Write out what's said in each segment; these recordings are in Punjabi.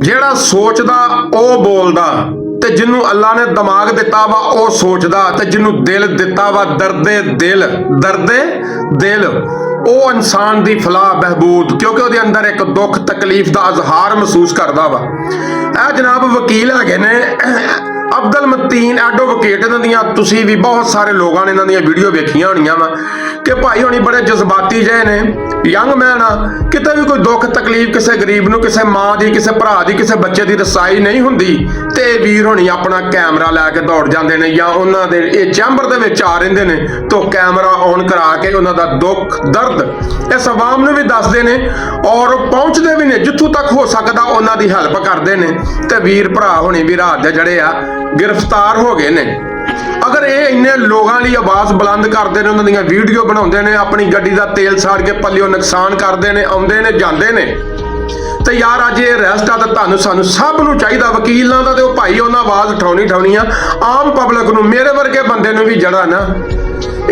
ਜਿਹੜਾ ਸੋਚਦਾ ਉਹ ਬੋਲਦਾ ਤੇ ਜਿਹਨੂੰ ਅੱਲਾ ਨੇ ਦਿਮਾਗ ਦਿੱਤਾ ਵਾ ਉਹ ਸੋਚਦਾ ਤੇ ਜਿਹਨੂੰ ਦਿਲ ਦਿੱਤਾ ਵਾ ਦਰਦੇ ਦਿਲ ਉਹ ਇਨਸਾਨ ਦੀ ਫਲਾਹ ਬਹਿਬੂਦ ਕਿਉਂਕਿ ਉਹਦੇ ਅੰਦਰ ਇੱਕ ਦੁੱਖ ਤਕਲੀਫ ਦਾ ਇਜ਼ਹਾਰ ਮਹਿਸੂਸ ਕਰਦਾ ਵਾ। ਇਹ ਜਨਾਬ ਵਕੀਲ ਹੈਗੇ ਨੇ ਅਬਦੁਲ ਮਤੀਨ ਐਡਵੋਕੇਟ। ਇਹਨਾਂ ਦੀਆਂ ਤੁਸੀਂ ਵੀ ਬਹੁਤ ਸਾਰੇ ਲੋਕਾਂ ਨੇ ਇਹਨਾਂ ਦੀਆਂ ਵੀਡੀਓ ਵੇਖੀਆਂ ਹੋਣੀਆਂ ਵਾ ਕਿ ਭਾਈ ਹੋਣੀ ਬੜੇ ਜਜ਼ਬਾਤੀ ਜਿਹੇ ਨੇ, ਯੰਗ ਮੈਨ ਆ, ਕਿਤੇ ਵੀ ਕੋਈ ਦੁੱਖ ਤਕਲੀਫ ਕਿਸੇ ਗਰੀਬ ਨੂੰ, ਕਿਸੇ ਮਾਂ ਦੀ, ਕਿਸੇ ਭਰਾ ਦੀ, ਕਿਸੇ ਬੱਚੇ ਦੀ ਰਸਾਈ ਨਹੀਂ ਹੁੰਦੀ ਤੇ ਇਹ ਵੀਰ ਹੋਣੀ ਆਪਣਾ ਕੈਮਰਾ ਲੈ ਕੇ ਦੌੜ ਜਾਂਦੇ ਨੇ ਜਾਂ ਉਹਨਾਂ ਦੇ ਇਹ ਚੈਂਬਰ ਦੇ ਵਿੱਚ ਆ ਰਹਿੰਦੇ ਨੇ ਤਾਂ ਕੈਮਰਾ ਔਨ ਕਰਾ ਕੇ ਉਹਨਾਂ ਦਾ ਦੁੱਖ ਦਰਦ ਇਸ ਆਵਾਮ ਨੂੰ ਵੀ ਦੱਸਦੇ ਨੇ ਔਰ ਪਹੁੰਚਦੇ ਵੀ ਨੇ, ਜਿੱਥੋਂ ਤੱਕ ਹੋ ਸਕਦਾ ਉਹਨਾਂ ਦੀ ਹੈਲਪ ਕਰਦੇ ਨੇ। ਤੇ ਵੀਰ ਭਰਾ ਹੋਣੀ ਵੀ ਰਾਤ ਦੇ ਜਿਹੜੇ ਆ गिरफ्तार हो गए ने। अगर ये इन्ने लोगों की आवाज़ बुलंद करते हैं, उन्होंने वीडियो बनाते हैं, अपनी गड्डी का तेल साड़ के पल्लियों नुकसान करते हैं, आते हैं जाते हैं, तो यार अज ये अरेस्ट आ तो तुहानू सानू सब नूं चाहिदा वकीलों का तो भाई उन्हें आवाज़ उठानी आ आम पब्लिक नूं, मेरे वर्गे बंदे नूं भी जड़ा ना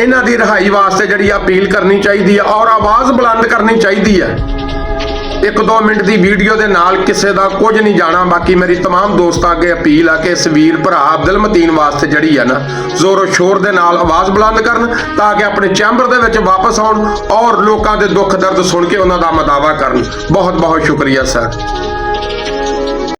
इन्हां दी रिहाई वास्ते जिहड़ी अपील करनी चाहिए और आवाज़ बुलंद करनी चाहिए। 1-2 मिनट की वीडियो के नाल किसी का कुछ नहीं जाना। बाकी मेरी तमाम दोस्तों अगे अपील है कि इस वीर भरा अब्दुल मतीन वास्ते जिहड़ी है ना जोरों शोर के नाल आवाज़ बुलंद करन ताकि अपने चैंबर दे विच वापस आउण और लोगों के दुख दर्द सुन के उन्हां दा मदावा करन। बहुत बहुत शुक्रिया सर।